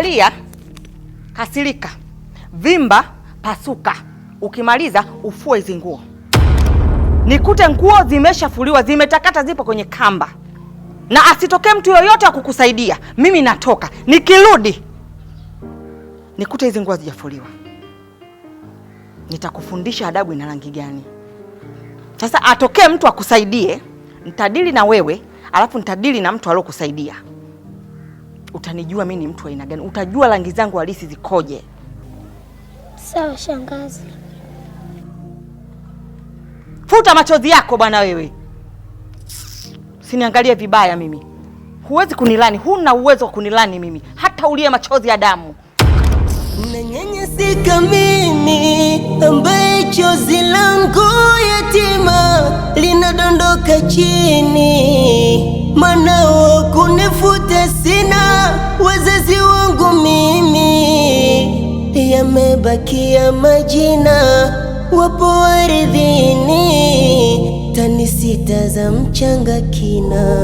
Lia, kasirika, vimba, pasuka. Ukimaliza ufue hizo nguo. Nikute nguo zimeshafuliwa, zimetakata, zipo kwenye kamba. Na asitokee mtu yoyote akukusaidia. Mimi natoka. Nikirudi nikute hizo nguo hazijafuliwa. Nitakufundisha adabu ina rangi gani. Sasa atokee mtu akusaidie, nitadili na wewe, alafu nitadili na mtu aliyokusaidia. Utanijua mimi ni mtu wa aina gani. Utajua rangi zangu halisi zikoje. Sawa shangazi. Futa machozi yako bwana wewe. Siniangalie vibaya mimi. Huwezi kunilani, huna uwezo wa kunilani mimi. Hata ulie machozi ya damu. Unanyanyasika mimi ambaye chozi langu yatima linadondoka chini. Manao kunifuta sina, wazazi wangu mimi yamebakia majina, wapo ardhini, tani sita za mchanga kina.